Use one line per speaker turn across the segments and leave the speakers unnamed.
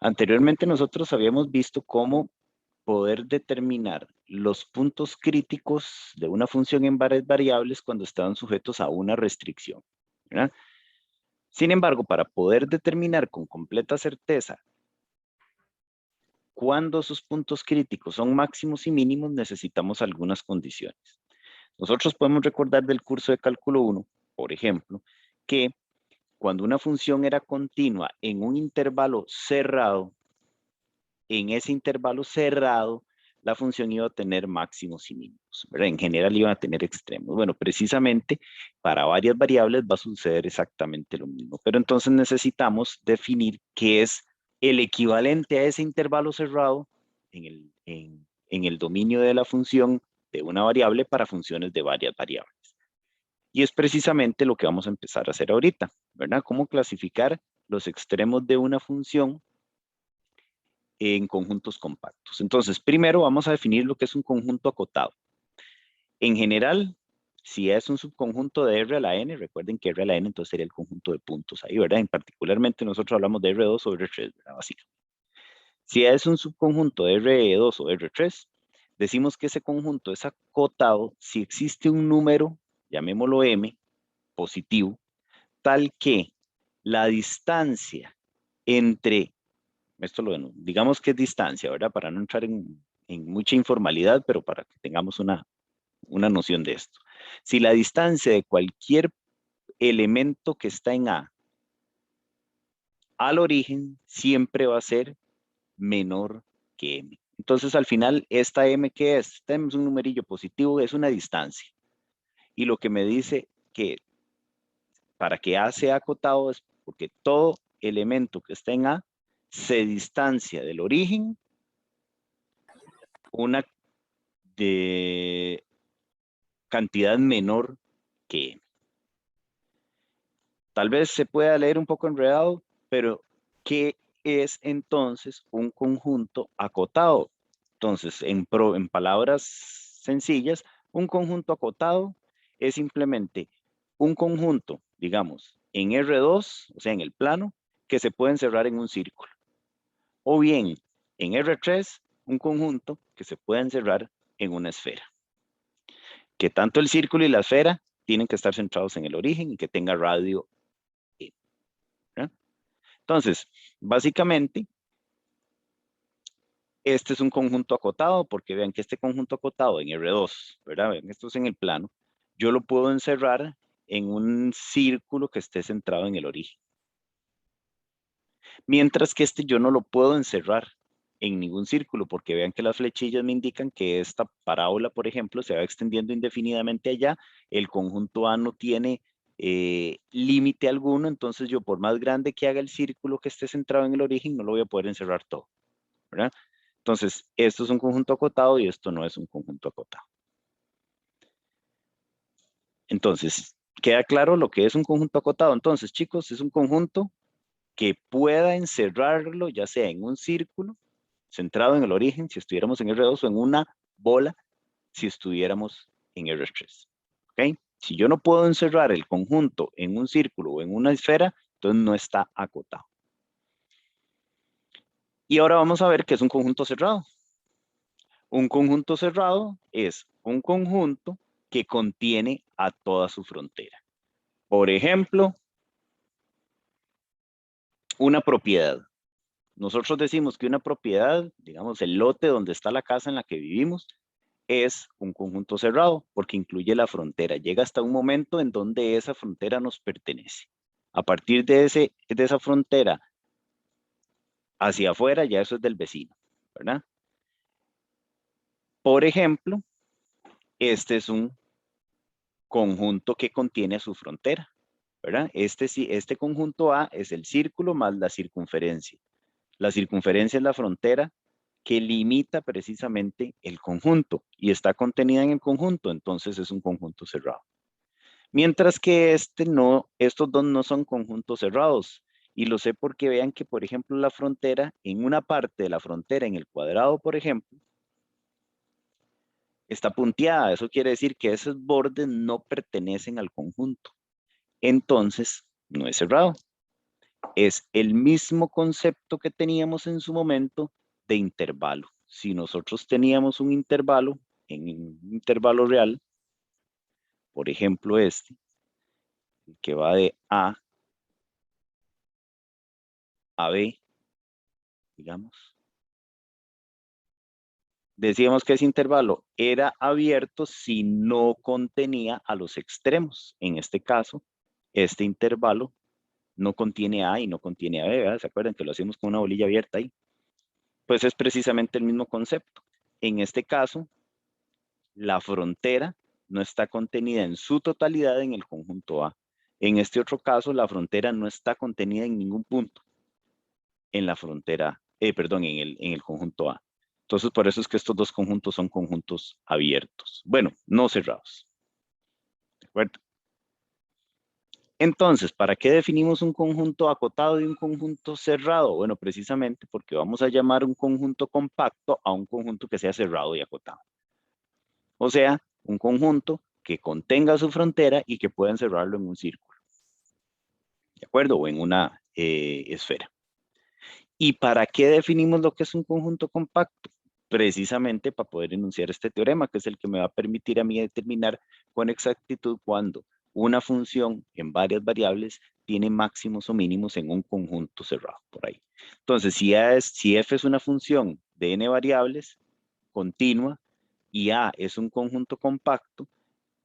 Anteriormente nosotros habíamos visto cómo poder determinar los puntos críticos de una función en varias variables cuando estaban sujetos a una restricción, ¿verdad? Sin embargo, para poder determinar con completa certeza cuándo esos puntos críticos son máximos y mínimos, necesitamos algunas condiciones. Nosotros podemos recordar del curso de cálculo 1, por ejemplo, que cuando una función era continua en un intervalo cerrado, en ese intervalo cerrado, la función iba a tener máximos y mínimos, ¿verdad? En general iban a tener extremos. Bueno, precisamente para varias variables va a suceder exactamente lo mismo, pero entonces necesitamos definir qué es el equivalente a ese intervalo cerrado en el dominio de la función de una variable para funciones de varias variables. Y es precisamente lo que vamos a empezar a hacer ahorita, ¿verdad? Cómo clasificar los extremos de una función en conjuntos compactos. Entonces, primero vamos a definir lo que es un conjunto acotado. En general, si es un subconjunto de R a la N, recuerden que R a la N entonces sería el conjunto de puntos ahí, ¿verdad? En particularmente nosotros hablamos de R2 o R3, ¿verdad? Básicamente. Si es un subconjunto de R2 o R3, decimos que ese conjunto es acotado si existe un número, llamémoslo M, positivo, tal que la distancia entre digamos que es distancia, ¿verdad? Para no entrar en mucha informalidad, pero para que tengamos una noción de esto. Si la distancia de cualquier elemento que está en A al origen siempre va a ser menor que M. Entonces, al final, esta M, ¿qué es? Esta M es un numerillo positivo, es una distancia. Y lo que me dice que para que A sea acotado es porque todo elemento que está en A se distancia del origen una de cantidad menor que M. Tal vez se pueda leer un poco enredado, pero ¿qué es entonces un conjunto acotado? Entonces, en palabras sencillas, un conjunto acotado es simplemente un conjunto, digamos, en R2, o sea, en el plano, que se puede encerrar en un círculo. O bien, en R3, un conjunto que se puede encerrar en una esfera. Que tanto el círculo y la esfera tienen que estar centrados en el origen y que tenga radio E. ¿Verdad? Entonces, básicamente, este es un conjunto acotado, porque vean que este conjunto acotado en R2, ¿verdad? Vean, esto es en el plano, yo lo puedo encerrar en un círculo que esté centrado en el origen. Mientras que este yo no lo puedo encerrar en ningún círculo, porque vean que las flechillas me indican que esta parábola, por ejemplo, se va extendiendo indefinidamente allá, el conjunto A no tiene límite alguno, entonces yo por más grande que haga el círculo que esté centrado en el origen, no lo voy a poder encerrar todo, ¿verdad? Entonces, esto es un conjunto acotado y esto no es un conjunto acotado. Entonces, ¿queda claro lo que es un conjunto acotado? Entonces, chicos, es un conjunto que pueda encerrarlo, ya sea en un círculo, centrado en el origen, si estuviéramos en R2, o en una bola, si estuviéramos en R3. ¿Ok? Si yo no puedo encerrar el conjunto en un círculo o en una esfera, entonces no está acotado. Y ahora vamos a ver qué es un conjunto cerrado. Un conjunto cerrado es un conjunto que contiene a toda su frontera. Por ejemplo, una propiedad. Nosotros decimos que una propiedad, digamos el lote donde está la casa en la que vivimos, es un conjunto cerrado porque incluye la frontera. Llega hasta un momento en donde esa frontera nos pertenece. A partir de esa frontera hacia afuera, ya eso es del vecino, ¿verdad? Por ejemplo, este es un conjunto que contiene a su frontera, ¿verdad? Este conjunto A es el círculo más la circunferencia. La circunferencia es la frontera que limita precisamente el conjunto y está contenida en el conjunto, entonces es un conjunto cerrado. Mientras que estos dos no son conjuntos cerrados. Y lo sé porque vean que, por ejemplo, la frontera, en una parte de la frontera, en el cuadrado, por ejemplo, está punteada. Eso quiere decir que esos bordes no pertenecen al conjunto. Entonces, no es cerrado. Es el mismo concepto que teníamos en su momento de intervalo. Si nosotros teníamos un intervalo, en un intervalo real, por ejemplo este, que va de a B, digamos, decíamos que ese intervalo era abierto si no contenía a los extremos. En este caso, este intervalo no contiene A y no contiene a B, ¿verdad? ¿Se acuerdan que lo hacemos con una bolilla abierta ahí? Pues es precisamente el mismo concepto. En este caso, la frontera no está contenida en su totalidad en el conjunto A. En este otro caso, la frontera no está contenida en ningún punto en la frontera, perdón, en el conjunto A. Entonces, por eso es que estos dos conjuntos son conjuntos abiertos. Bueno, no cerrados. ¿De acuerdo? Entonces, ¿para qué definimos un conjunto acotado y un conjunto cerrado? Bueno, precisamente porque vamos a llamar un conjunto compacto a un conjunto que sea cerrado y acotado. O sea, un conjunto que contenga su frontera y que pueda encerrarlo en un círculo. ¿De acuerdo? O en una esfera. ¿Y para qué definimos lo que es un conjunto compacto? Precisamente para poder enunciar este teorema, que es el que me va a permitir a mí determinar con exactitud cuándo una función en varias variables tiene máximos o mínimos en un conjunto cerrado, por ahí. Entonces, si f es una función de n variables continua y a es un conjunto compacto,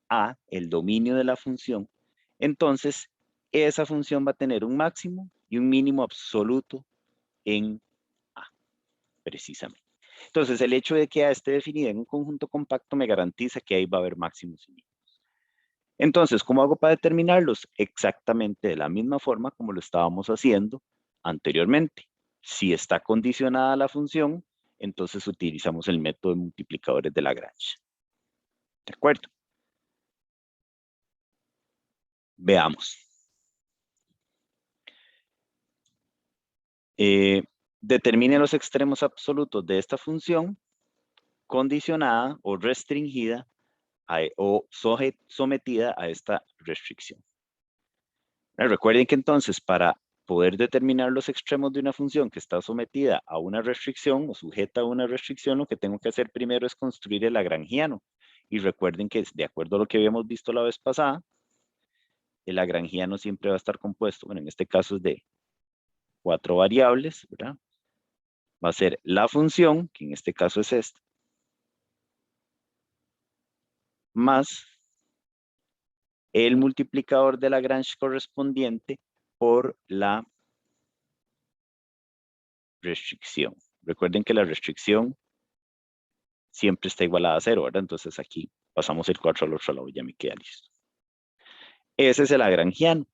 a, el dominio de la función, entonces esa función va a tener un máximo y un mínimo absoluto en A, precisamente. Entonces, el hecho de que A esté definida en un conjunto compacto me garantiza que ahí va a haber máximos y mínimos. Entonces, ¿cómo hago para determinarlos? Exactamente de la misma forma como lo estábamos haciendo anteriormente. Si está condicionada la función, entonces utilizamos el método de multiplicadores de Lagrange. ¿De acuerdo? Veamos. Determine los extremos absolutos de esta función condicionada o restringida o sometida a esta restricción. Recuerden que entonces para poder determinar los extremos de una función que está sometida a una restricción o sujeta a una restricción, lo que tengo que hacer primero es construir el lagrangiano. Y recuerden que de acuerdo a lo que habíamos visto la vez pasada, el lagrangiano siempre va a estar compuesto, bueno, en este caso es de 4 variables, ¿verdad? Va a ser la función, que en este caso es esta, más el multiplicador de Lagrange correspondiente por la restricción. Recuerden que la restricción siempre está igualada a 0, ¿verdad? Entonces aquí pasamos el 4 al otro lado y ya me queda listo. Ese es el lagrangiano,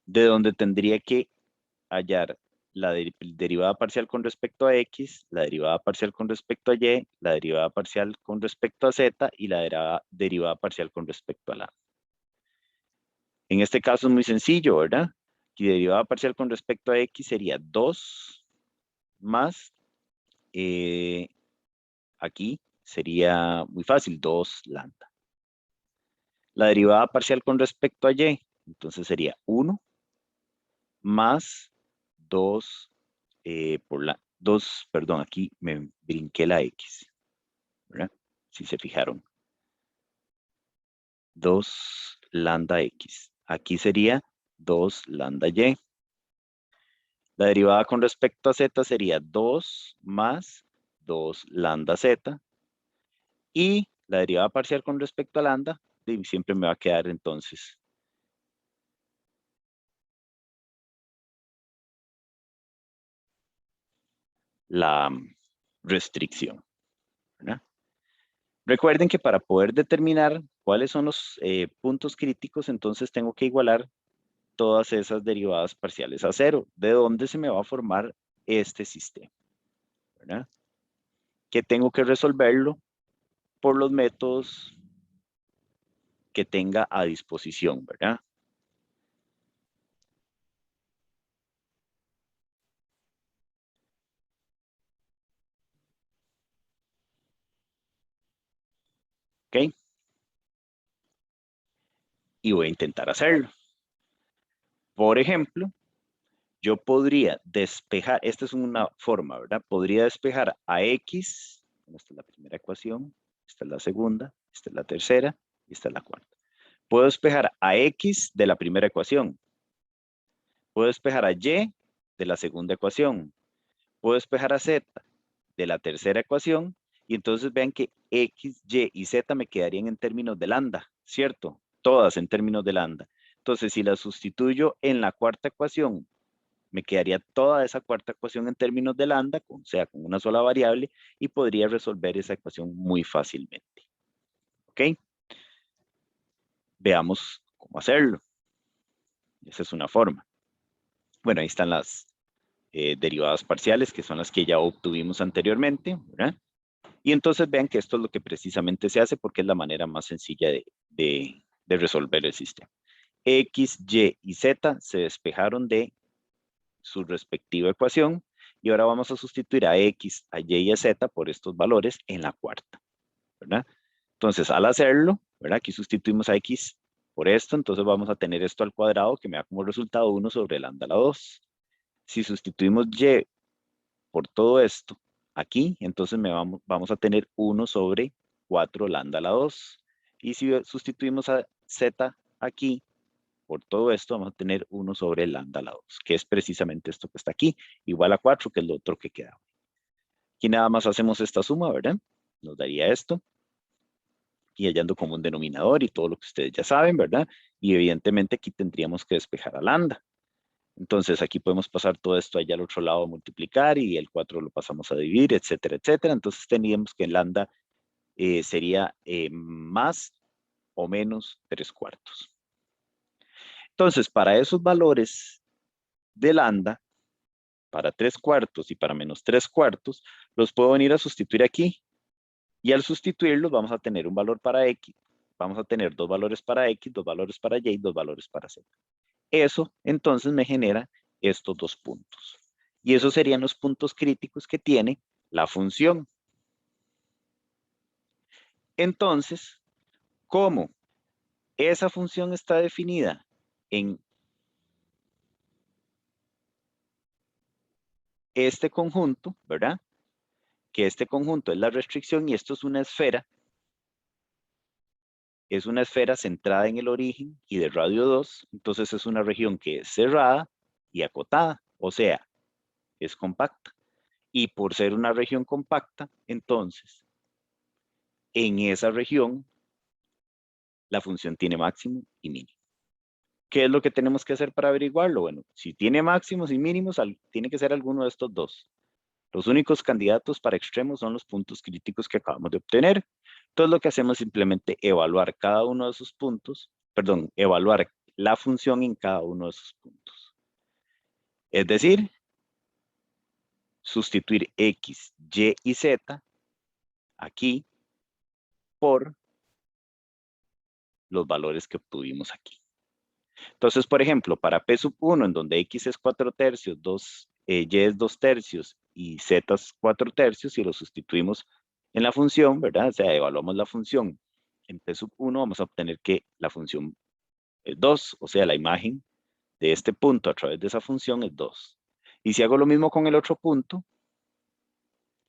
de donde tendría que hallar la derivada parcial con respecto a x, la derivada parcial con respecto a y, la derivada parcial con respecto a z y la derivada parcial con respecto a la. En este caso es muy sencillo, ¿verdad? Y derivada parcial con respecto a x sería 2 más, aquí sería muy fácil, 2 lambda. La derivada parcial con respecto a y, entonces sería 1 más 2 por la 2, perdón, aquí me brinqué la x, ¿verdad? Si se fijaron. 2 lambda x. Aquí sería 2 lambda y. La derivada con respecto a z sería 2 más 2 lambda z. Y la derivada parcial con respecto a lambda, siempre me va a quedar entonces la restricción, ¿verdad? Recuerden que para poder determinar cuáles son los puntos críticos, entonces tengo que igualar todas esas derivadas parciales a 0, de donde se me va a formar este sistema, ¿verdad? Que tengo que resolverlo por los métodos que tenga a disposición, ¿verdad? ¿Ok? Y voy a intentar hacerlo. Por ejemplo, yo podría despejar, esta es una forma, ¿verdad? Podría despejar a X, esta es la primera ecuación, esta es la segunda, esta es la tercera y esta es la cuarta. Puedo despejar a X de la primera ecuación. Puedo despejar a Y de la segunda ecuación. Puedo despejar a Z de la tercera ecuación. Y entonces vean que X, Y y Z me quedarían en términos de lambda, ¿cierto? Todas en términos de lambda. Entonces, si las sustituyo en la cuarta ecuación, me quedaría toda esa cuarta ecuación en términos de lambda, o sea, con una sola variable, y podría resolver esa ecuación muy fácilmente. ¿Ok? Veamos cómo hacerlo. Esa es una forma. Bueno, ahí están las derivadas parciales, que son las que ya obtuvimos anteriormente, ¿verdad? Y entonces vean que esto es lo que precisamente se hace porque es la manera más sencilla de resolver el sistema. X, Y y Z se despejaron de su respectiva ecuación y ahora vamos a sustituir a X, a Y y a Z por estos valores en la cuarta, ¿verdad? Entonces, al hacerlo, ¿verdad? Aquí sustituimos a X por esto, entonces vamos a tener esto al cuadrado que me da como resultado 1 sobre lambda a la 2. Si sustituimos Y por todo esto aquí, entonces vamos a tener 1 sobre 4 lambda a la 2. Y si sustituimos a Z aquí por todo esto, vamos a tener 1 sobre lambda a la 2, que es precisamente esto que está aquí, igual a 4, que es lo otro que queda. Aquí nada más hacemos esta suma, ¿verdad? Nos daría esto. Y hallando como un denominador y todo lo que ustedes ya saben, ¿verdad? Y evidentemente aquí tendríamos que despejar a lambda. Entonces aquí podemos pasar todo esto allá al otro lado a multiplicar y el 4 lo pasamos a dividir, etcétera, etcétera. Entonces tendríamos que lambda sería más o menos 3/4. Entonces para esos valores de lambda, para 3/4 y para menos 3/4, los puedo venir a sustituir aquí. Y al sustituirlos vamos a tener un valor para X. Vamos a tener dos valores para X, dos valores para Y, dos valores para Z. Eso entonces me genera estos dos puntos. Y esos serían los puntos críticos que tiene la función. Entonces, ¿cómo esa función está definida en este conjunto, ¿verdad? Que este conjunto es la restricción y esto es una esfera. Es una esfera centrada en el origen y de radio 2. Entonces es una región que es cerrada y acotada. O sea, es compacta. Y por ser una región compacta, entonces, en esa región, la función tiene máximo y mínimo. ¿Qué es lo que tenemos que hacer para averiguarlo? Bueno, si tiene máximos y mínimos, tiene que ser alguno de estos dos. Los únicos candidatos para extremos son los puntos críticos que acabamos de obtener. Entonces, lo que hacemos es simplemente evaluar cada uno de esos puntos, perdón, evaluar la función en cada uno de esos puntos. Es decir, sustituir X, Y y Z aquí por los valores que obtuvimos aquí. Entonces, por ejemplo, para P sub 1, en donde X es 4/3, Y es 2/3 y Z es 4/3, si lo sustituimos en la función, ¿verdad? O sea, evaluamos la función en P sub 1, vamos a obtener que la función es 2, o sea, la imagen de este punto a través de esa función es 2. Y si hago lo mismo con el otro punto,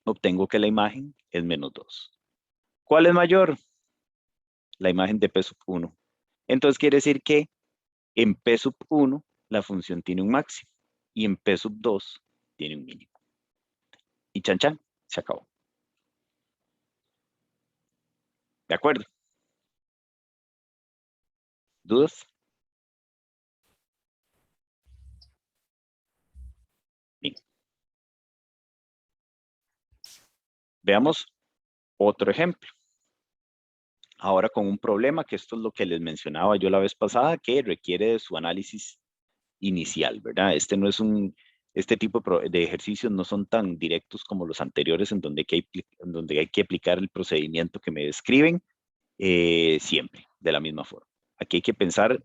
obtengo que la imagen es menos 2. ¿Cuál es mayor? La imagen de P sub 1. Entonces quiere decir que en P sub 1 la función tiene un máximo y en P sub 2 tiene un mínimo. Y chan chan, se acabó. ¿De acuerdo? ¿Dudas? Bien. Veamos otro ejemplo. Ahora con un problema, que esto es lo que les mencionaba yo la vez pasada, que requiere de su análisis inicial, ¿verdad? Este tipo de ejercicios no son tan directos como los anteriores en donde hay que aplicar el procedimiento que me describen siempre, de la misma forma. Aquí hay que pensar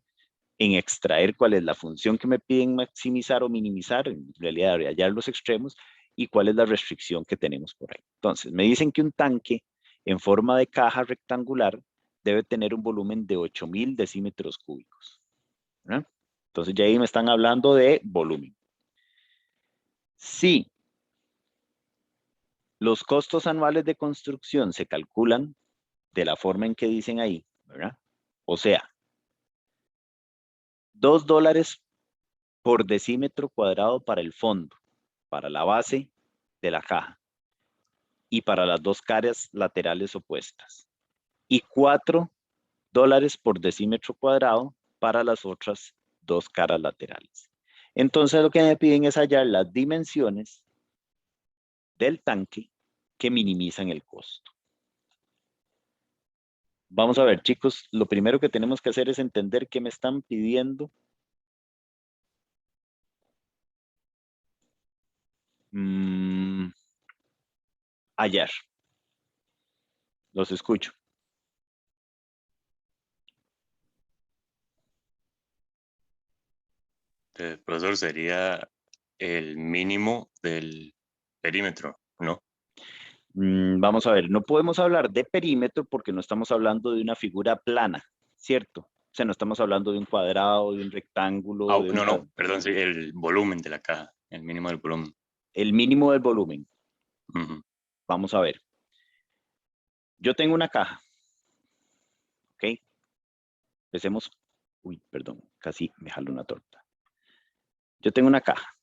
en extraer cuál es la función que me piden maximizar o minimizar, en realidad hallar los extremos, y cuál es la restricción que tenemos por ahí. Entonces, me dicen que un tanque en forma de caja rectangular debe tener un volumen de 8.000 decímetros cúbicos, ¿verdad? Entonces ya ahí me están hablando de volumen. Si los costos anuales de construcción se calculan de la forma en que dicen ahí, ¿verdad? O sea, $2 por decímetro cuadrado para el fondo, para la base de la caja y para las dos caras laterales opuestas. Y $4 por decímetro cuadrado para las otras dos caras laterales. Entonces lo que me piden es hallar las dimensiones del tanque que minimizan el costo. Vamos a ver, chicos, lo primero que tenemos que hacer es entender qué me están pidiendo. Hallar. Los escucho.
Profesor, sería el mínimo del perímetro, ¿no?
Vamos a ver, no podemos hablar de perímetro porque no estamos hablando de una figura plana, ¿cierto? O sea, no estamos hablando de un cuadrado, de un rectángulo, de un...
No, perdón, sí, el volumen de la caja, el mínimo del volumen.
El mínimo del volumen.
Ujú.
Vamos a ver. Yo tengo una caja, ¿ok? Empecemos. Uy, perdón, casi me jalo una torta. Yo tengo una caja.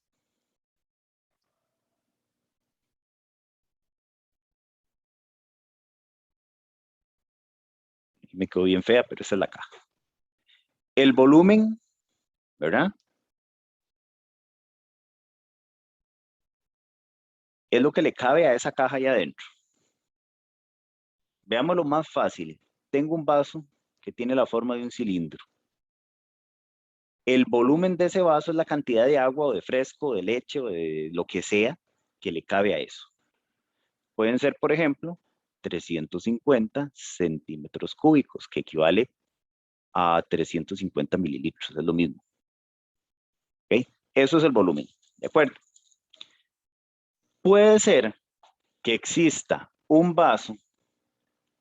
Me quedó bien fea, pero esa es la caja. El volumen, ¿verdad? Es lo que le cabe a esa caja allá adentro. Veámoslo más fácil. Tengo un vaso que tiene la forma de un cilindro. El volumen de ese vaso es la cantidad de agua o de fresco, de leche o de lo que sea que le cabe a eso. Pueden ser, por ejemplo, 350 centímetros cúbicos, que equivale a 350 mililitros, es lo mismo. ¿Okay? Eso es el volumen, ¿de acuerdo? Puede ser que exista un vaso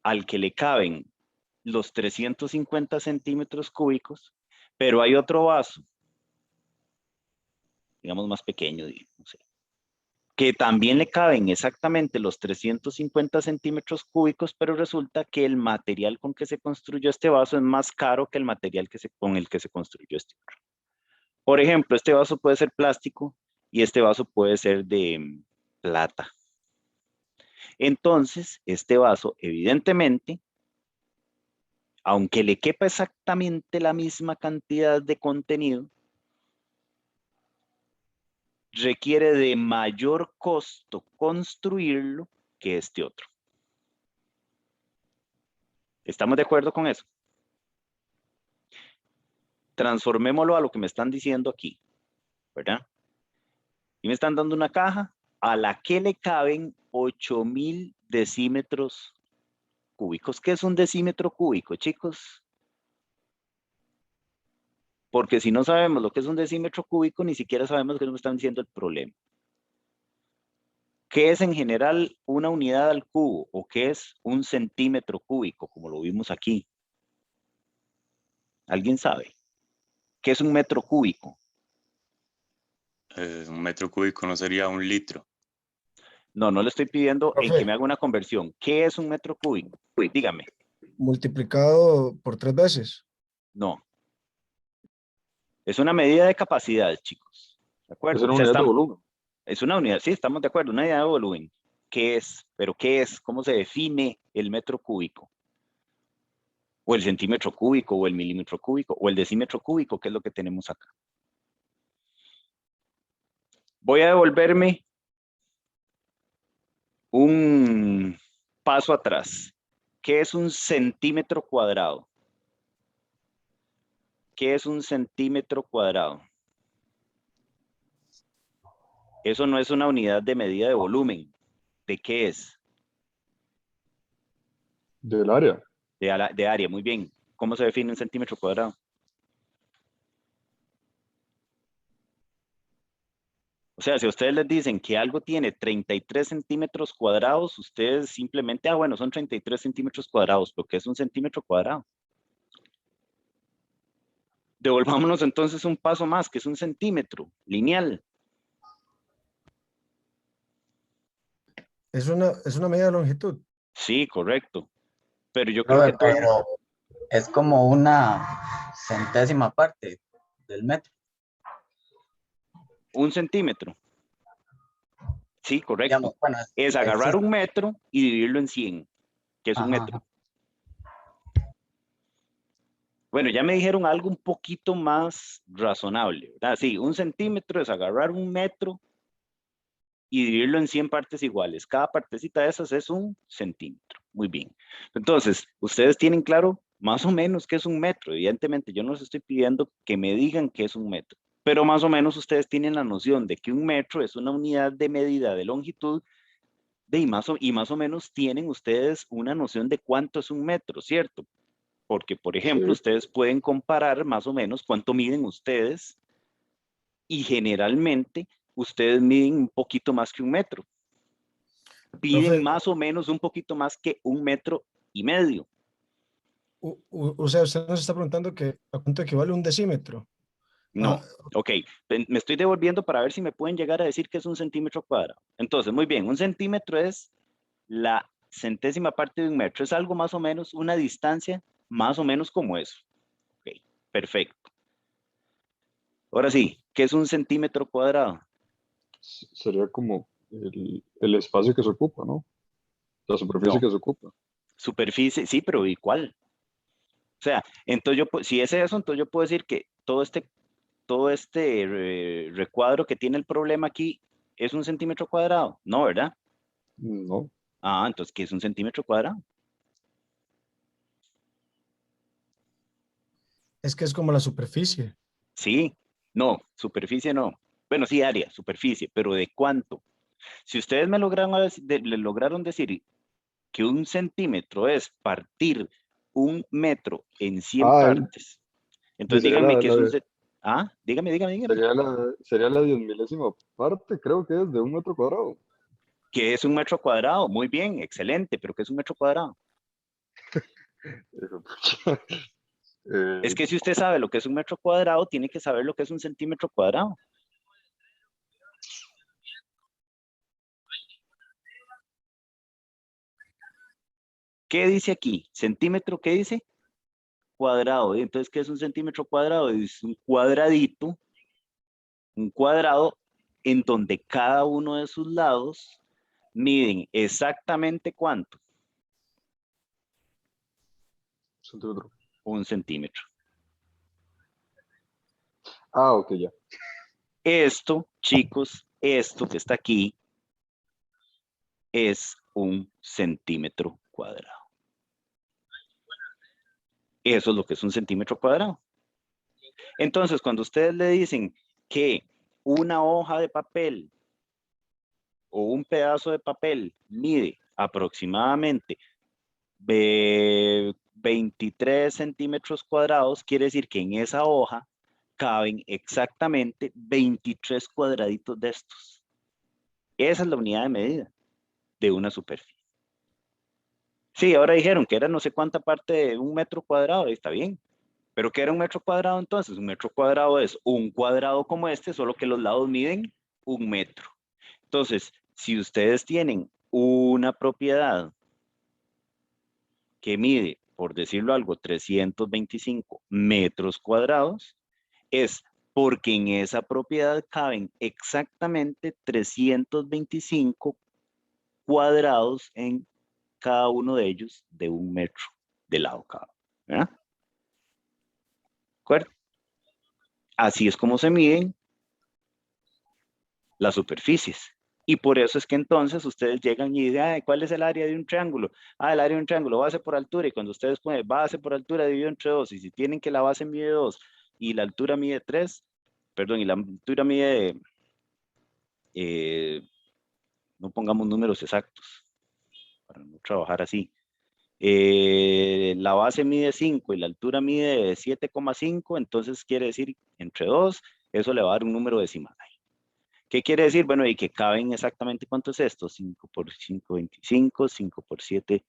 al que le caben los 350 centímetros cúbicos, pero hay otro vaso, digamos más pequeño, no sé, que también le caben exactamente los 350 centímetros cúbicos, pero resulta que el material con que se construyó este vaso es más caro que el material con el que se construyó este otro. Por ejemplo, este vaso puede ser plástico y este vaso puede ser de plata. Entonces, este vaso, evidentemente, aunque le quepa exactamente la misma cantidad de contenido, requiere de mayor costo construirlo que este otro. ¿Estamos de acuerdo con eso? Transformémoslo a lo que me están diciendo aquí, ¿verdad? Y me están dando una caja a la que le caben 8,000 decímetros cúbicos. ¿Qué es un decímetro cúbico, chicos? Porque si no sabemos lo que es un decímetro cúbico, ni siquiera sabemos qué nos están diciendo el problema. ¿Qué es en general una unidad al cubo? ¿O qué es un centímetro cúbico, como lo vimos aquí? ¿Alguien sabe? ¿Qué es un metro cúbico?
Un metro cúbico no sería un litro.
No, no le estoy pidiendo en que me
Profe,
haga una conversión. ¿Qué es un metro cúbico? Dígame.
multiplicado por 3 veces.
No. Es una medida de capacidad, chicos. ¿De acuerdo?
Es una
O sea,
unidad de volumen.
es una unidad, sí, estamos de acuerdo, una unidad de volumen. ¿Qué es? ¿Pero qué es? ¿Cómo se define el metro cúbico? O el centímetro cúbico, o el milímetro cúbico, o el decímetro cúbico, que es lo que tenemos acá. Voy a devolverme un paso atrás. ¿Qué es un centímetro cuadrado? ¿Qué es un centímetro cuadrado? Eso no es una unidad de medida de volumen. ¿De qué es?
Del área.
De área, muy bien. ¿Cómo se define un centímetro cuadrado? O sea, si a ustedes les dicen que algo tiene 33 centímetros cuadrados, ustedes simplemente, bueno, son 33 centímetros cuadrados, pero ¿qué es un centímetro cuadrado? Devolvámonos entonces un paso más, que es un centímetro lineal.
Es una medida de longitud.
Sí, correcto. Pero yo creo que
Profe,
todo el...
pero es como una centésima parte del metro.
Un centímetro. Sí, correcto.
Digamos, bueno,
Es agarrar
sí.
un metro y dividirlo en 100, que es un
Ajá,
metro.
ajá.
Bueno, ya me dijeron algo un poquito más razonable, ¿verdad? Sí, un centímetro es agarrar un metro y dividirlo en 100 partes iguales. Cada partecita de esas es un centímetro. Muy bien. Entonces, ustedes tienen claro más o menos qué es un metro. Evidentemente, yo no les estoy pidiendo que me digan qué es un metro, pero más o menos ustedes tienen la noción de que un metro es una unidad de medida de longitud y más o menos tienen ustedes una noción de cuánto es un metro, ¿cierto? Porque, por ejemplo,
Sí,
ustedes pueden comparar más o menos cuánto miden ustedes y generalmente ustedes miden un poquito más que un metro. Piden
Profe,
más o menos un poquito más que 1,5 metros.
o sea, usted nos está preguntando que a cuánto equivale un decímetro.
No,
Ah,
ok, me estoy devolviendo para ver si me pueden llegar a decir que es un centímetro cuadrado. Entonces, muy bien, un centímetro es la centésima parte de un metro. Es algo más o menos, una distancia más o menos como eso. Ok, perfecto. Ahora sí, ¿qué es un centímetro cuadrado?
sería como el espacio que se ocupa, ¿no? La superficie
No,
que se ocupa.
superficie, sí, pero ¿y cuál? O sea, entonces si es eso, entonces yo puedo decir que todo este recuadro que tiene el problema aquí es un centímetro cuadrado. No, ¿verdad?
No,
Ah, entonces, ¿qué es un centímetro cuadrado?
es que es como la superficie.
Sí, no, superficie no. Bueno, sí, área, superficie, pero ¿de cuánto? Si ustedes le lograron decir que un centímetro es partir un metro en 100
ah,
partes, entonces
sería
díganme que es un... Ah, dígame.
sería la 10.000ª parte, creo que es, de un metro cuadrado.
¿Qué es un metro cuadrado? Muy bien, excelente, pero ¿qué es un metro cuadrado?
Hijo de pucha.
Es
Eh,
que si usted sabe lo que es un metro cuadrado, tiene que saber lo que es un centímetro cuadrado. ¿Qué dice aquí? ¿Centímetro qué dice? Cuadrado. Entonces, ¿qué es un centímetro cuadrado? Es un cuadradito, un cuadrado en donde cada uno de sus lados miden exactamente cuánto.
centímetro.
1 centímetro.
Ah, ok, ya.
Esto, chicos, esto que está aquí es un centímetro cuadrado. Eso es lo que es un centímetro cuadrado. Entonces, cuando ustedes le dicen que una hoja de papel o un pedazo de papel mide aproximadamente 23 centímetros cuadrados, quiere decir que en esa hoja caben exactamente 23 cuadraditos de estos. Esa es la unidad de medida de una superficie. Sí, ahora dijeron que era no sé cuánta parte de un metro cuadrado, y está bien. ¿Pero qué era un metro cuadrado entonces? Un metro cuadrado es un cuadrado como este, solo que los lados miden 1 metro. Entonces, si ustedes tienen una propiedad que mide, por decirlo algo, 325 metros cuadrados, es porque en esa propiedad caben exactamente 325 cuadrados en cada uno de ellos de 1 metro de lado cada uno. ¿Verdad? ¿De acuerdo? Así es como se miden las superficies. Y por eso es que entonces ustedes llegan y dicen, ¿cuál es el área de un triángulo? El área de un triángulo, base por altura. Y cuando ustedes ponen base por altura dividido entre 2, y si tienen que la base mide 2 y la altura mide 3, perdón, y la altura mide, no pongamos números exactos, para no trabajar así. La base mide 5 y la altura mide 7,5, entonces quiere decir entre 2, eso le va a dar un número decimal. ¿Qué quiere decir? Bueno, y que caben exactamente, ¿cuánto es esto? 5 por 5, 25, 5 por 7,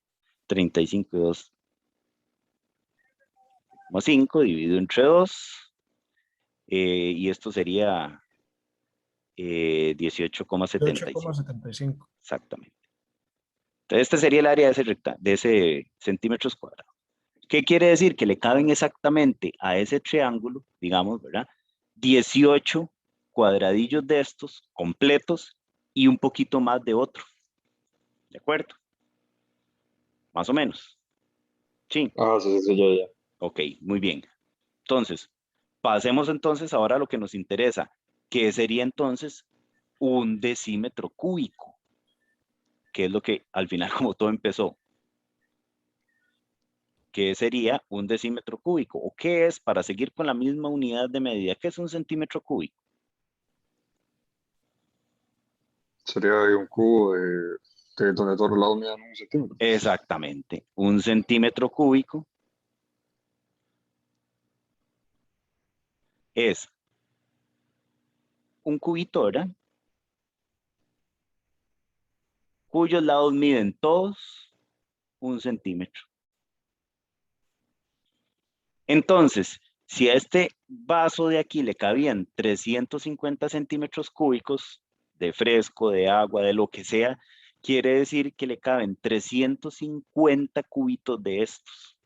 35, 2, 5 dividido entre 2, y esto sería 18,75.
8,75.
Exactamente. Entonces, este sería el área de ese centímetros cuadrados. ¿Qué quiere decir? Que le caben exactamente a ese triángulo, digamos, ¿verdad? 18 cuadradillos de estos completos y un poquito más de otro. ¿De acuerdo? Más o menos. Sí.
Ah, sí, sí, ya, ya.
Ok, muy bien. Entonces, pasemos entonces ahora a lo que nos interesa, que sería entonces un decímetro cúbico, que es lo que al final como todo empezó. ¿Qué sería un decímetro cúbico? ¿O qué es, para seguir con la misma unidad de medida, qué es un centímetro cúbico?
Sería un cubo de donde todos los lados midan 1 centímetro.
Exactamente. Un centímetro cúbico es un cubito, ¿verdad? Cuyos lados miden todos 1 centímetro. Entonces, si a este vaso de aquí le cabían 350 centímetros cúbicos de fresco, de agua, de lo que sea, quiere decir que le caben 350 cubitos de estos.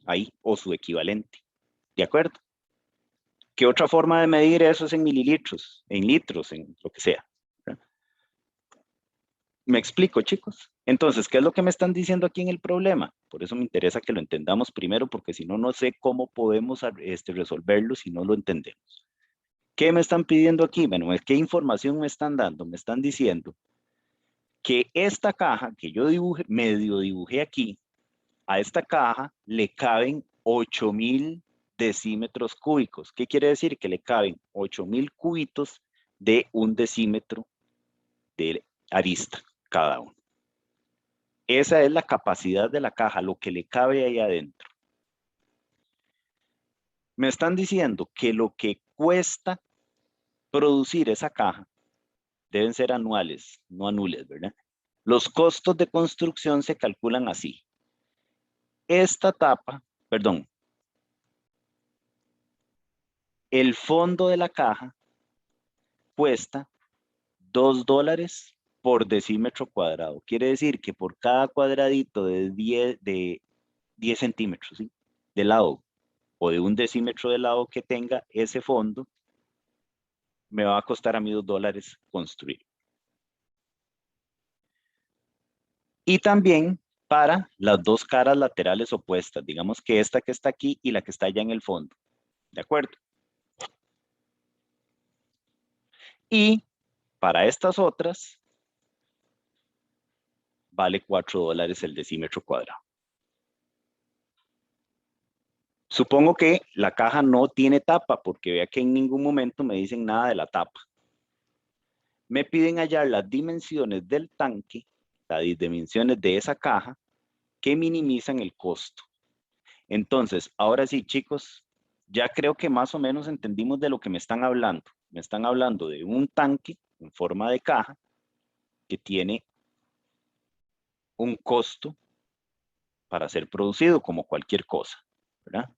Ahí, o su equivalente. ¿De acuerdo? ¿Qué otra forma de medir eso es en mililitros, en litros, en lo que sea? ¿Me explico, chicos? Entonces, ¿qué es lo que me están diciendo aquí en el problema? Por eso me interesa que lo entendamos primero, porque si no, no sé cómo podemos resolverlo si no lo entendemos. ¿Qué me están pidiendo aquí? Bueno, ¿qué información me están dando? Me están diciendo que esta caja que yo medio dibujé aquí, a esta caja le caben 8,000 decímetros cúbicos. ¿Qué quiere decir? Que le caben 8,000 cubitos de un decímetro de arista cada uno. Esa es la capacidad de la caja, lo que le cabe ahí adentro. Me están diciendo que lo que cuesta producir esa caja deben ser anuales, no anules, ¿verdad? Los costos de construcción se calculan así. Esta tapa, perdón, el fondo de la caja cuesta $2 por decímetro cuadrado. Quiere decir que por cada cuadradito de 10 centímetros, ¿sí?, de lado, o de un decímetro de lado que tenga ese fondo, me va a costar a mí $2 construir. Y también para las dos caras laterales opuestas, digamos que esta que está aquí y la que está allá en el fondo. ¿De acuerdo? Y para estas otras, vale $4 el decímetro cuadrado. Supongo que la caja no tiene tapa, porque vea que en ningún momento me dicen nada de la tapa. Me piden hallar las dimensiones del tanque, las dimensiones de esa caja, que minimizan el costo. Entonces, ahora sí, chicos, ya creo que más o menos entendimos de lo que me están hablando. Me están hablando de un tanque en forma de caja que tiene un costo para ser producido como cualquier cosa, ¿verdad?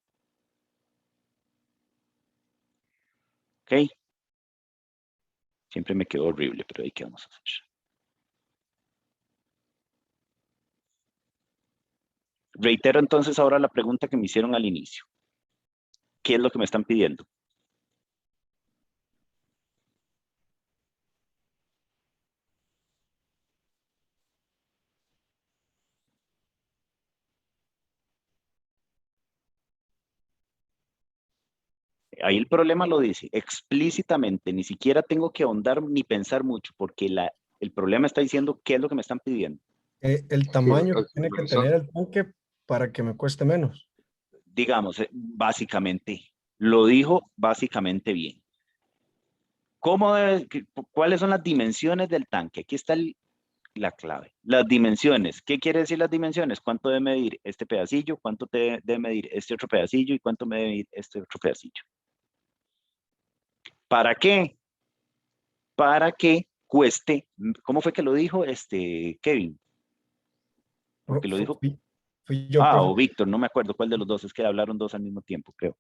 Ok. Siempre me quedó horrible, pero ahí qué vamos a hacer. Reitero entonces ahora la pregunta que me hicieron al inicio. ¿Qué es lo que me están pidiendo? Ahí el problema lo dice explícitamente, ni siquiera tengo que ahondar ni pensar mucho, porque el problema está diciendo qué es lo que me están pidiendo.
El
Sí,
tamaño
hay
que
que
tiene que
pensar.
tener el tanque para que me cueste menos.
Digamos, básicamente, lo dijo básicamente bien. ¿Cuáles son las dimensiones del tanque? Aquí está la clave. Las dimensiones. ¿Qué quiere decir las dimensiones? ¿Cuánto debe medir este pedacillo? ¿Cuánto debe medir este otro pedacillo? ¿Y cuánto debe medir este otro pedacillo? ¿Para qué? Para que cueste. ¿Cómo fue que lo dijo Kevin? Porque lo dijo.
Fui yo,
Ah,
profe.
o Víctor, no me acuerdo cuál de los dos, es que hablaron dos al mismo tiempo, creo.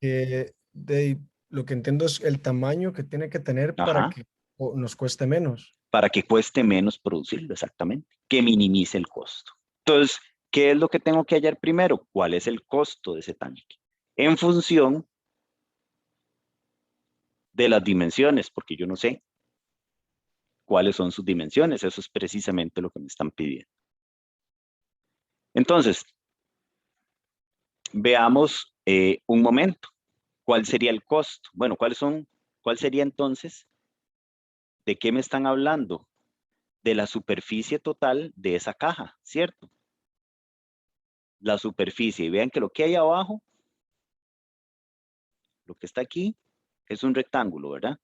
Lo que entiendo es el tamaño que tiene que tener para
Ajá.
que nos cueste menos.
Para que cueste menos producirlo, exactamente. que minimice el costo. Entonces, ¿qué es lo que tengo que hallar primero? ¿Cuál es el costo de ese tanque? En función de las dimensiones, porque yo no sé cuáles son sus dimensiones. Eso es precisamente lo que me están pidiendo. Entonces, veamos un momento. ¿Cuál sería el costo? Bueno, ¿cuál sería entonces? ¿De qué me están hablando? De la superficie total de esa caja, ¿cierto? La superficie. Y vean que lo que hay abajo, lo que está aquí, es un rectángulo, ¿verdad?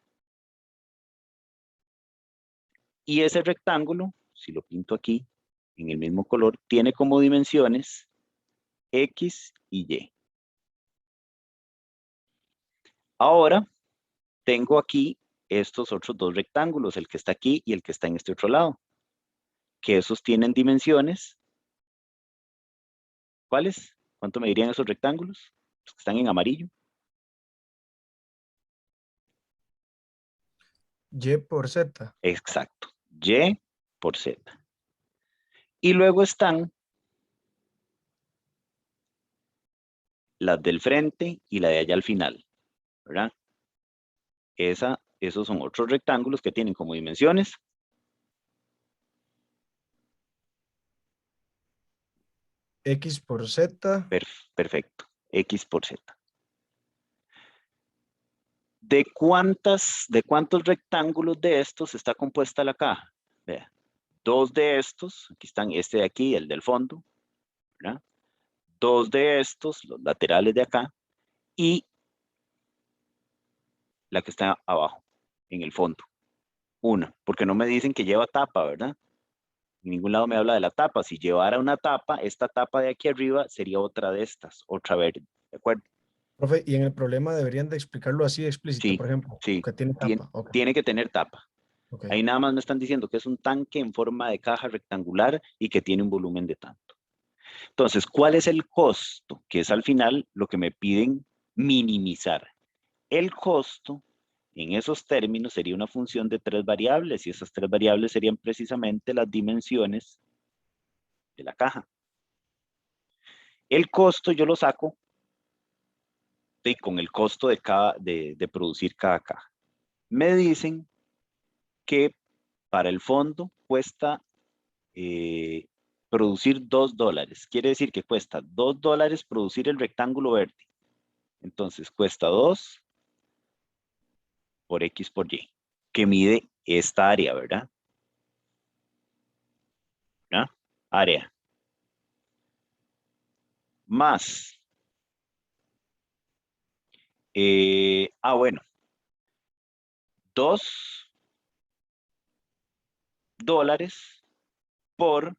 Y ese rectángulo, si lo pinto aquí, en el mismo color, tiene como dimensiones X y Y. Ahora, tengo aquí estos otros dos rectángulos, el que está aquí y el que está en este otro lado, que esos tienen dimensiones. ¿Cuáles? ¿Cuánto me dirían esos rectángulos? Los que están en amarillo.
Y por Z.
Exacto. Y por Z. Y luego están las del frente y la de allá al final, ¿verdad? Esos son otros rectángulos que tienen como dimensiones.
X por Z.
Perfecto. X por Z. ¿De cuántos rectángulos de estos está compuesta la caja? Vea, 2 de estos, aquí están este de aquí, el del fondo, ¿verdad? 2 de estos, los laterales de acá, y la que está abajo, en el fondo. Una, porque no me dicen que lleva tapa, ¿verdad? En ningún lado me habla de la tapa. Si llevara una tapa, esta tapa de aquí arriba sería otra de estas, otra verde, ¿de acuerdo?
Profe, y en el problema deberían de explicarlo así explícito,
Sí,
por ejemplo,
sí,
que tiene tapa. Ok,
tiene que tener tapa.
ok.
Ahí nada más me están diciendo que es un tanque en forma de caja rectangular y que tiene un volumen de tanto. Entonces, ¿cuál es el costo? Que es al final lo que me piden minimizar. El costo, en esos términos, sería una función de 3 variables y esas 3 variables serían precisamente las dimensiones de la caja. El costo yo lo saco con el costo de producir cada caja. Me dicen que para el fondo cuesta producir $2. Quiere decir que cuesta $2 producir el rectángulo verde. Entonces cuesta 2 por X por Y, que mide esta área, ¿verdad? ¿Ah? Área. Más. Bueno. $2 por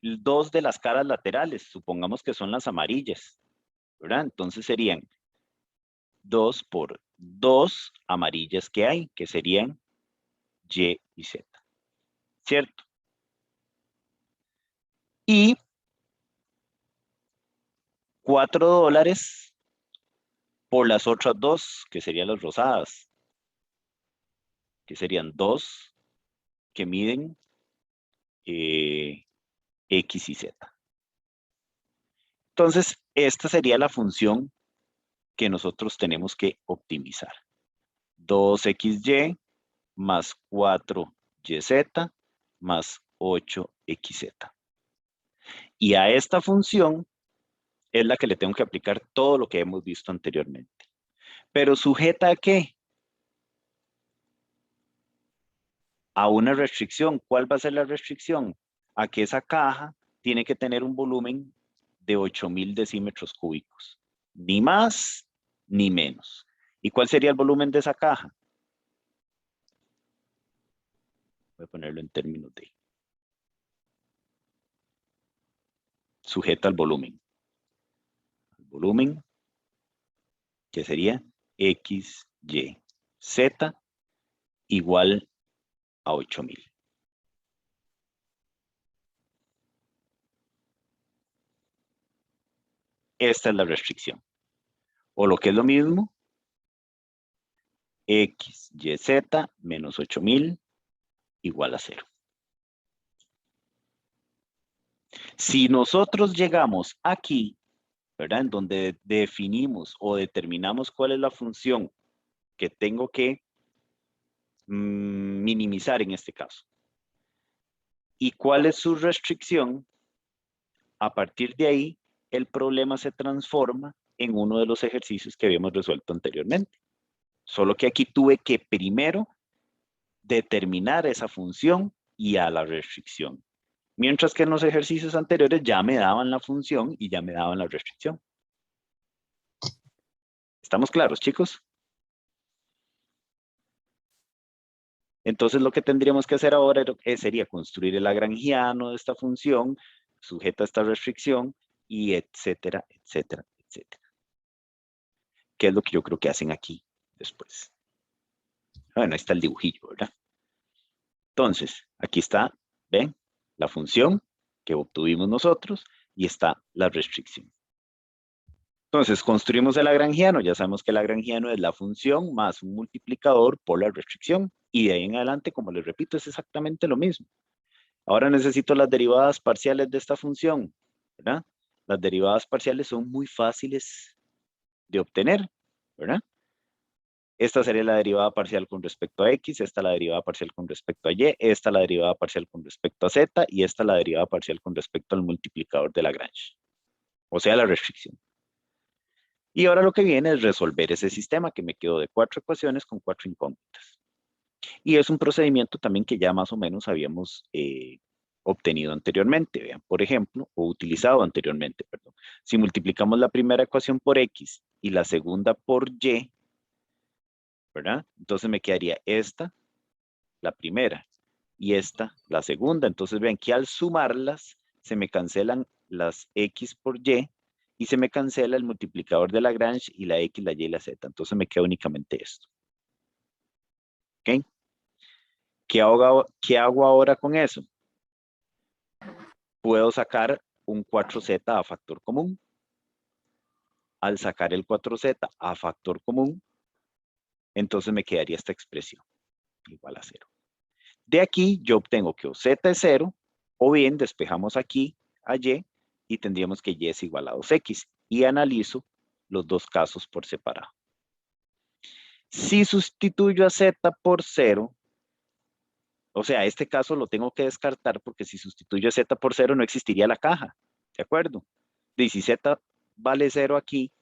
2 de las caras laterales. Supongamos que son las amarillas, ¿verdad? Entonces serían 2 por 2 amarillas que hay, que serían Y y Z. ¿Cierto? Y $4 por las otras 2, que serían las rosadas, que serían 2 que miden X y Z. Entonces, esta sería la función que nosotros tenemos que optimizar. 2XY más 4YZ más 8XZ. Y a esta función es la que le tengo que aplicar todo lo que hemos visto anteriormente. ¿Pero sujeta a qué? A una restricción. ¿Cuál va a ser la restricción? A que esa caja tiene que tener un volumen de 8.000 decímetros cúbicos. Ni más ni menos. ¿Y cuál sería el volumen de esa caja? Voy a ponerlo en términos de sujeta al volumen. El volumen que sería X, Y, Z igual a 8.000. Esta es la restricción. O lo que es lo mismo, X, Y, Z menos 8.000 igual a 0. Si nosotros llegamos aquí, ¿verdad? En donde definimos o determinamos cuál es la función que tengo que minimizar en este caso. ¿Y cuál es su restricción? A partir de ahí, el problema se transforma en uno de los ejercicios que habíamos resuelto anteriormente. Solo que aquí tuve que primero determinar esa función y a la restricción. Mientras que en los ejercicios anteriores ya me daban la función y ya me daban la restricción. ¿Estamos claros, chicos? Entonces lo que tendríamos que hacer ahora sería construir el lagrangiano de esta función, sujeta a esta restricción, y etcétera, etcétera, etcétera. ¿Qué es lo que yo creo que hacen aquí después? Bueno, ahí está el dibujillo, ¿verdad? Entonces, aquí está, ¿ven? La función que obtuvimos nosotros y está la restricción. Entonces, construimos el lagrangiano. Ya sabemos que el lagrangiano es la función más un multiplicador por la restricción. Y de ahí en adelante, como les repito, es exactamente lo mismo. Ahora necesito las derivadas parciales de esta función, ¿verdad? Las derivadas parciales son muy fáciles de obtener, ¿verdad? Esta sería la derivada parcial con respecto a x, esta la derivada parcial con respecto a y, esta la derivada parcial con respecto a z, y esta la derivada parcial con respecto al multiplicador de Lagrange. O sea, la restricción. Y ahora lo que viene es resolver ese sistema que me quedó de 4 ecuaciones con 4 incógnitas. Y es un procedimiento también que ya más o menos habíamos obtenido anteriormente, vean, por ejemplo, o utilizado anteriormente, perdón. Si multiplicamos la primera ecuación por x y la segunda por y, ¿verdad? Entonces me quedaría esta, la primera, y esta, la segunda. Entonces vean que al sumarlas, se me cancelan las x por y se me cancela el multiplicador de Lagrange y la x, la y y la z. Entonces me queda únicamente esto. ¿Ok? ¿Qué hago ahora con eso? Puedo sacar un 4z a factor común. Al sacar el 4z a factor común, entonces me quedaría esta expresión, igual a 0. De aquí yo obtengo que o z es 0, o bien despejamos aquí a y tendríamos que y es igual a 2x. Y analizo los dos casos por separado. Si sustituyo a z por 0, o sea, este caso lo tengo que descartar porque si sustituyo a z por 0 no existiría la caja, ¿de acuerdo? Y si z vale 0 aquí,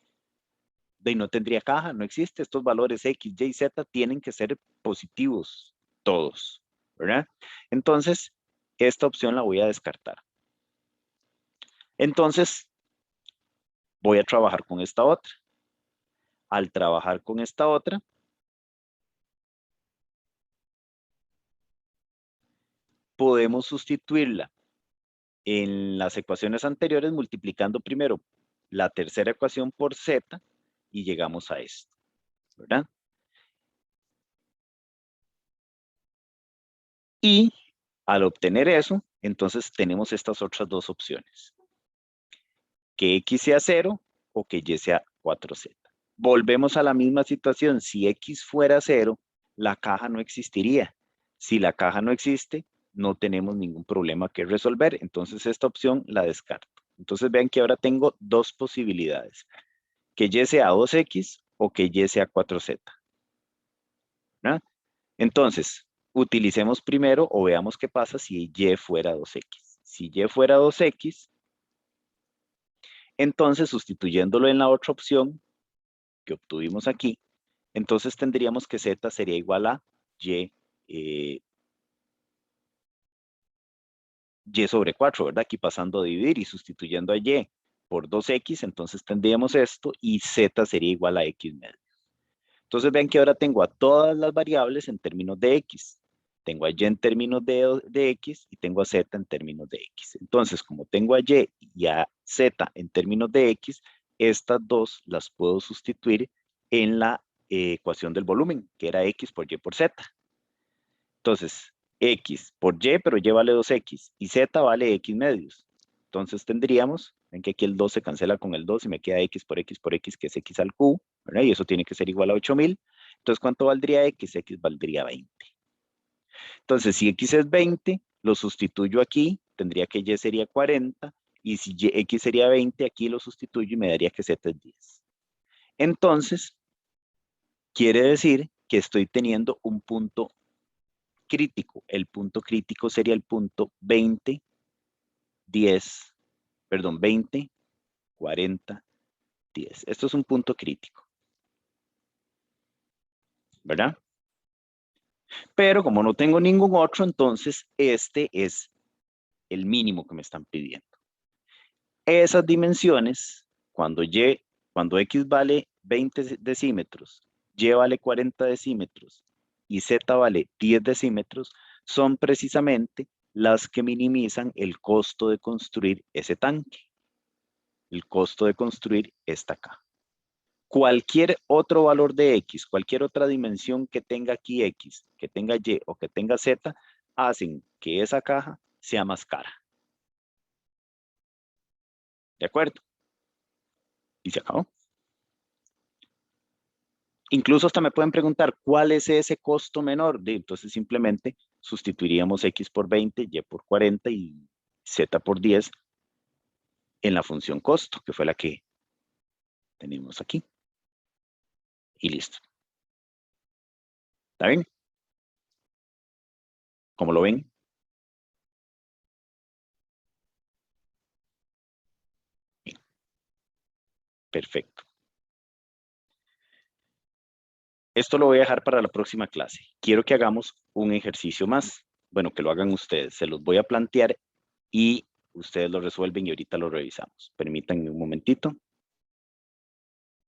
de no tendría caja, no existe. Estos valores x, y, z tienen que ser positivos todos, ¿verdad? Entonces, esta opción la voy a descartar. Entonces, voy a trabajar con esta otra. Al trabajar con esta otra, podemos sustituirla en las ecuaciones anteriores multiplicando primero la tercera ecuación por z y llegamos a esto, ¿verdad? Y al obtener eso, entonces tenemos estas otras dos opciones. Que x sea 0 o que y sea 4z. Volvemos a la misma situación. Si x fuera 0, la caja no existiría. Si la caja no existe, no tenemos ningún problema que resolver. Entonces esta opción la descarto. Entonces vean que ahora tengo dos posibilidades. Que y sea 2x o que y sea 4z. ¿verdad? Entonces, utilicemos primero o veamos qué pasa si y fuera 2x. Si y fuera 2x, entonces sustituyéndolo en la otra opción que obtuvimos aquí, entonces tendríamos que z sería igual a y sobre 4, ¿verdad? Aquí pasando a dividir y sustituyendo a y por 2x, entonces tendríamos esto y z sería igual a x medio. Entonces ven que ahora tengo a todas las variables en términos de x. Tengo a y en términos de x y tengo a z en términos de x. Entonces, como tengo a y y a z en términos de x, estas dos las puedo sustituir en la ecuación del volumen, que era x por y por z. Entonces, x por y, pero y vale 2x, y z vale x medios. Entonces tendríamos, ven que aquí el 2 se cancela con el 2 y me queda x, que es x al cubo, ¿verdad? Y eso tiene que ser igual a 8000. Entonces, ¿cuánto valdría x? X valdría 20. Entonces, si X es 20, lo sustituyo aquí, tendría que Y sería 40, y si X sería 20, aquí lo sustituyo y me daría que Z es 10. Entonces, quiere decir que estoy teniendo un punto crítico. El punto crítico sería el punto 20, 10, perdón, 20, 40, 10. Esto es un punto crítico, ¿verdad? Pero como no tengo ningún otro, entonces este es el mínimo que me están pidiendo. Esas dimensiones, cuando X vale 20 decímetros, Y vale 40 decímetros y Z vale 10 decímetros, son precisamente las que minimizan el costo de construir ese tanque. El costo de construir esta caja. Cualquier otro valor de X, cualquier otra dimensión que tenga aquí X, que tenga Y o que tenga Z, hacen que esa caja sea más cara. ¿De acuerdo? Y se acabó. Incluso hasta me pueden preguntar, ¿cuál es ese costo menor? Entonces simplemente sustituiríamos X por 20, Y por 40 y Z por 10 en la función costo, que fue la que tenemos aquí. Y listo. ¿Está bien? ¿Cómo lo ven? Bien. Perfecto. Esto lo voy a dejar para la próxima clase. Quiero que hagamos un ejercicio más. Bueno, que lo hagan ustedes. Se los voy a plantear y ustedes lo resuelven y ahorita lo revisamos. Permítanme un momentito.